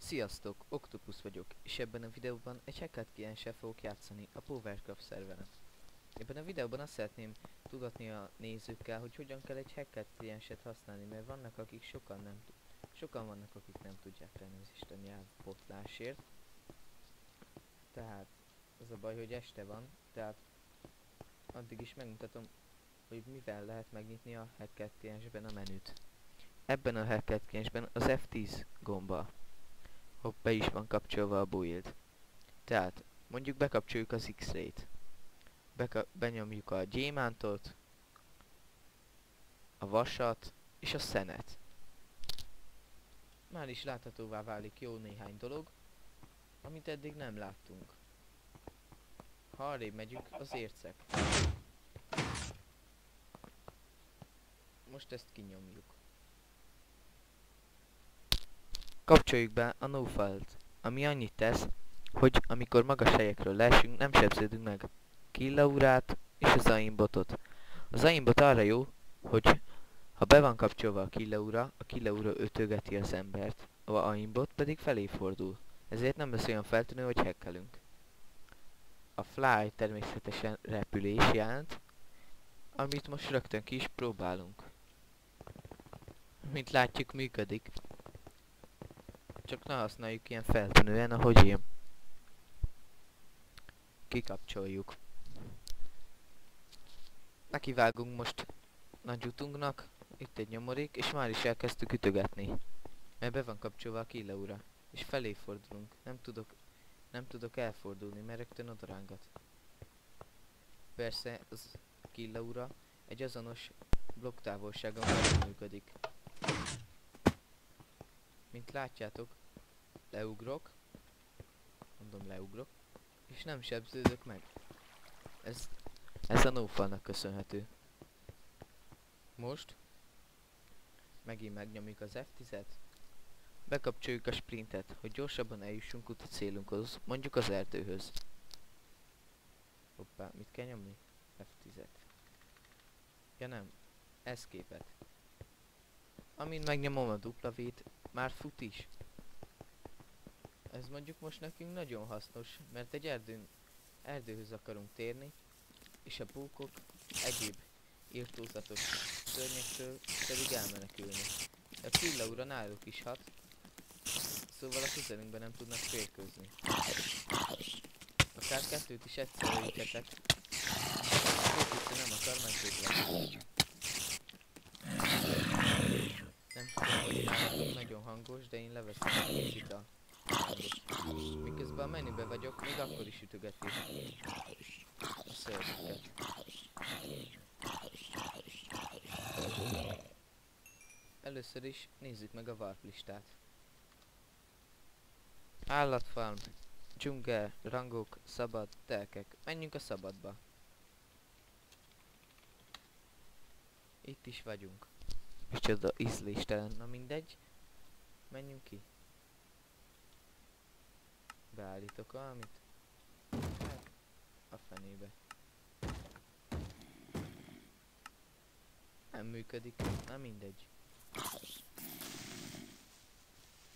Sziasztok, Octopus vagyok, és ebben a videóban egy hackert klienssel fogok játszani a Powercraft szerveren. Ebben a videóban azt szeretném tudatni a nézőkkel, hogy hogyan kell egy hackert klienset használni, mert vannak akik sokan vannak akik nem tudják elnézést a nyelvbotlásért. Tehát az a baj, hogy este van, tehát addig is megmutatom, hogy mivel lehet megnyitni a hackert kliensben a menüt. Ebben a hackert kliensben az F10 gombbal. Hopp, be is van kapcsolva a build. Tehát, mondjuk bekapcsoljuk az X-ray-t. Benyomjuk a gyémántot, a vasat és a szenet. Már is láthatóvá válik jó néhány dolog, amit eddig nem láttunk. Ha arrébb megyünk, az ércek. Most ezt kinyomjuk. Kapcsoljuk be a no-fault, ami annyit tesz, hogy amikor magas helyekről leesünk, nem sebződünk meg. Killaurát és az aimbotot. Az aimbot arra jó, hogy ha be van kapcsolva a killaura ötögeti az embert, a aimbot pedig felé fordul. Ezért nem lesz olyan feltűnő, hogy hackelünk. A fly természetesen repülés jelent, amit most rögtön ki is próbálunk. Mint látjuk, működik. Csak ne használjuk ilyen feltűnően, ahogy én. Kikapcsoljuk. Nekivágunk most nagy utunknak, itt egy nyomorék, és már is elkezdtük ütögetni. Mert be van kapcsolva a killaura. És felé fordulunk. Nem tudok elfordulni, mert rögtön odarángat. Persze, az killaura egy azonos blokktávolságon belül működik. Mint látjátok, leugrok, és nem sebződök meg. Ez a no-fallnak köszönhető. Most megint megnyomjuk az F10-et, bekapcsoljuk a sprintet, hogy gyorsabban eljussunk a célunkhoz, mondjuk az erdőhöz. Hoppá, mit kell nyomni? F10-et. Ja nem, Escape-et. Amint megnyomom a W-t, már fut is. Ez mondjuk most nekünk nagyon hasznos, mert egy erdőhöz akarunk térni, és a pókok egyéb irtózatos szörnyektől pedig elmenekülni. A killaura náluk is hat, szóval a közelünkben nem tudnak férkőzni. Akár kettőt is egyszerre üthetek. A pók nem akar megdögletni. Nem tudom, hogy nálatok nagyon hangos, de én leveszem egy kicsit a hangot. Miközben a menübe vagyok, még akkor is ütögeti a szörnyeket. Először is nézzük meg a warp listát. Állatfarm, dzsungel, rangok, szabad, telkek. Menjünk a szabadba. Itt is vagyunk. Micsoda ízléstelen, na mindegy. Menjünk ki. Beállítok valamit. Hát, a fenébe. Nem működik, na mindegy.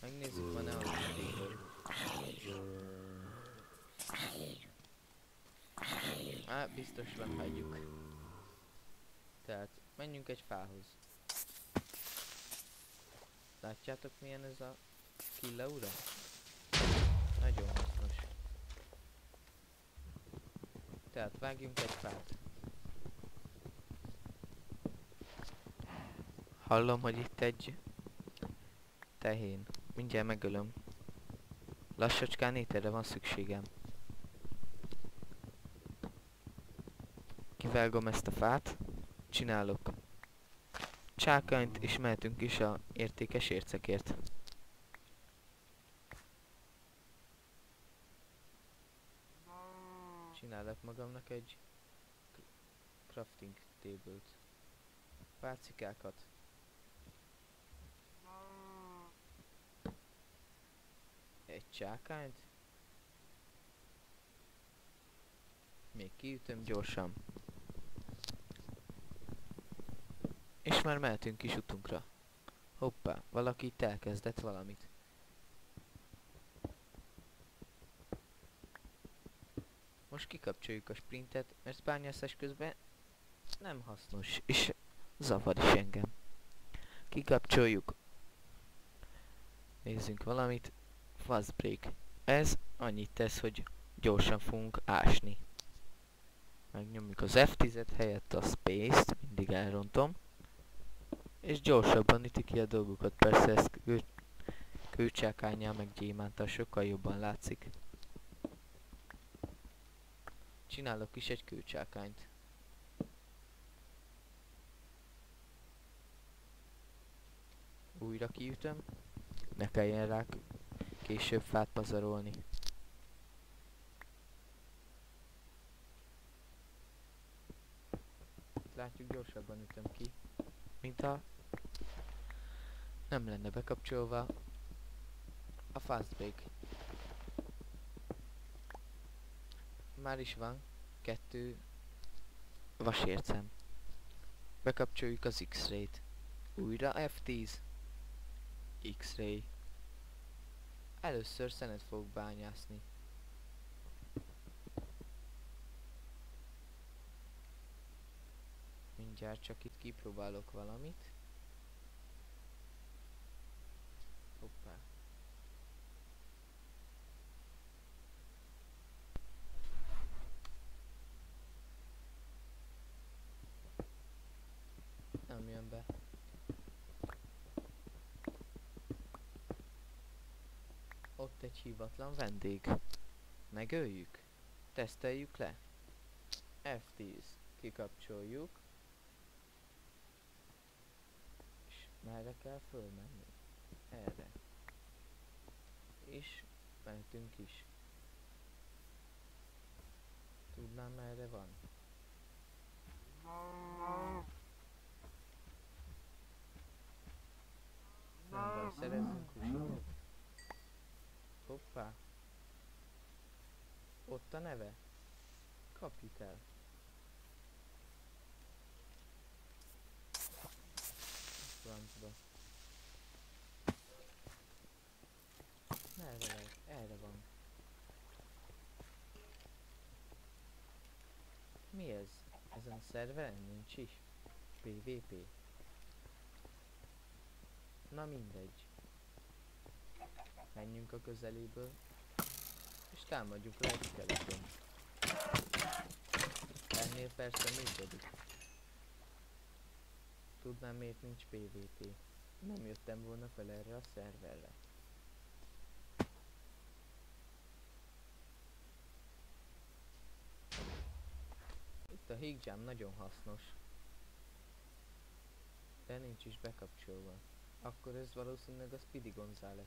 Megnézzük, van-e a mindigből. Biztos van, hagyjuk. Tehát, menjünk egy fához. Látjátok, milyen ez a killaura? Nagyon hasznos. Tehát vágjunk egy fát. Hallom, hogy itt egy tehén. Mindjárt megölöm. Lassacskán ételre van szükségem. Kivágom ezt a fát. Csinálok csákányt, és mehetünk is a értékes ércekért. Csinálok magamnak egy crafting table-t. Pácikákat. Egy csákányt. Még kiütöm gyorsan. És már mehetünk kis utunkra. Hoppá, valaki itt elkezdett valamit. Most kikapcsoljuk a sprintet, mert bányászás közben nem hasznos, és zavar is engem. Kikapcsoljuk. Nézzünk valamit. Fast break. Ez annyit tesz, hogy gyorsan fogunk ásni. Megnyomjuk az F10-et helyett a Space-t, mindig elrontom. És gyorsabban üti ki a dolgokat. Persze ez kőcsákánnyal meg gyémánttal sokkal jobban látszik. Csinálok is egy kőcsákányt. Újra kiütöm. Ne kelljen rá később fát pazarolni. Látjuk, gyorsabban ütöm ki, mint ha nem lenne bekapcsolva a fast break. Már is van 2 vasércem. Bekapcsoljuk az X-ray-t. Újra F10. X-ray. Először szenet fogok bányászni. Mindjárt csak itt kipróbálok valamit. Hoppá. Nem jön be. Ott egy hívatlan vendég. Megöljük? Teszteljük le? F10. Kikapcsoljuk. És merre kell fölmenni? Erre. És mentünk is. Tudnám, merre van? Nem baj, szerezzünk húsit. Hoppá. Ott a neve? Kapjuk el. Francba. Merre vagy? Erre van. Mi ez? Ezen a szerveren nincs is? PvP. Na mindegy. Menjünk a közeléből. És támadjuk le egy skeleton. Ennél persze működik. Tudnám, miért nincs PvP. Nem jöttem volna fel erre a szerverre. Itt a Higjam nagyon hasznos. De nincs is bekapcsolva. Akkor ez valószínűleg a Speedy Gonzales.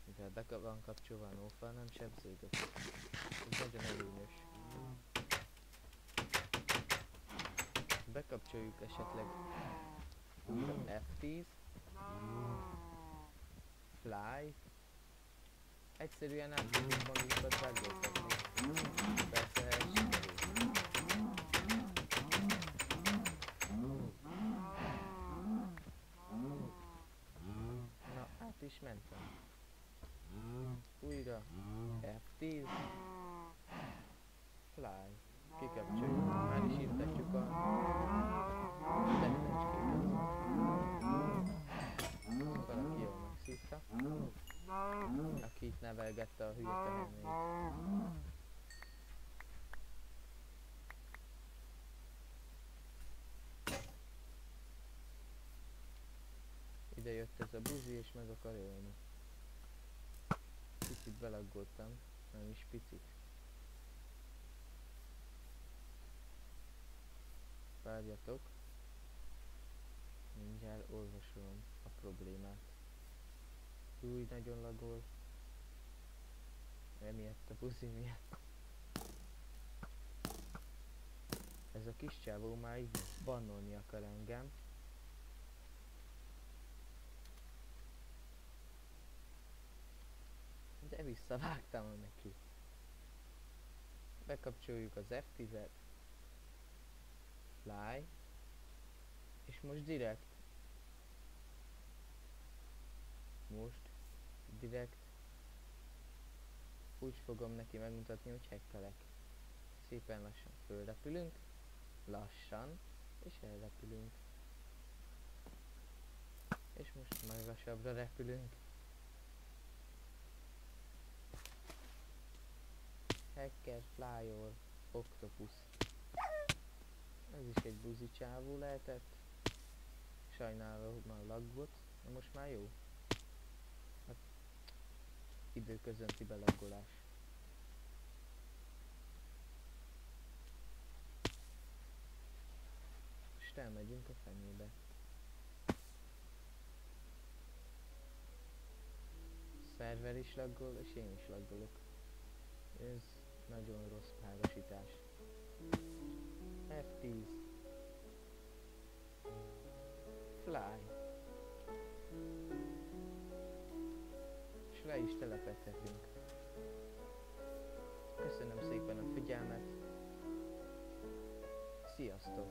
Mivel be van kapcsolva a nófal, nem sebződött. Ez nagyon előnyös. Bekapcsoljuk esetleg újra F10. Fly. Egyszerűen át tudjuk magunkat dragoltatni. Persze ez sikerül. Na, át is mentem. Újra F10. Fly. Kikapcsoljuk. Már is írtatjuk a tettecskéket. Valaki jól megszívta. Aki itt nevelgette a hülye tehenét. Ide jött ez a buzi és meg akar ölni. Picit belaggódtam, nem is picit. Várjatok. Mindjárt olvasom a problémát. Új, nagyon lagol. Emiatt a buzi miatt. Ez a kis csávó már így bannolni akar engem. De visszavágtam neki. Bekapcsoljuk az F10-et. Fly. És most direkt. Úgy fogom neki megmutatni, hogy hekkelek. Szépen lassan fölrepülünk, lassan, és elrepülünk. És most magasabbra repülünk. Hacker, Flyor, Octopus. Ez is egy buzi csávó lehetett. Sajnálom, hogy már laggott, de most már jó. Hát, időközönti belaggolás. Most elmegyünk a fenébe. A szerver is laggol, és én is laggolok. Ez nagyon rossz párosítás. F10. Fly. És le is telepedhetünk. Köszönöm szépen a figyelmet. Sziasztok!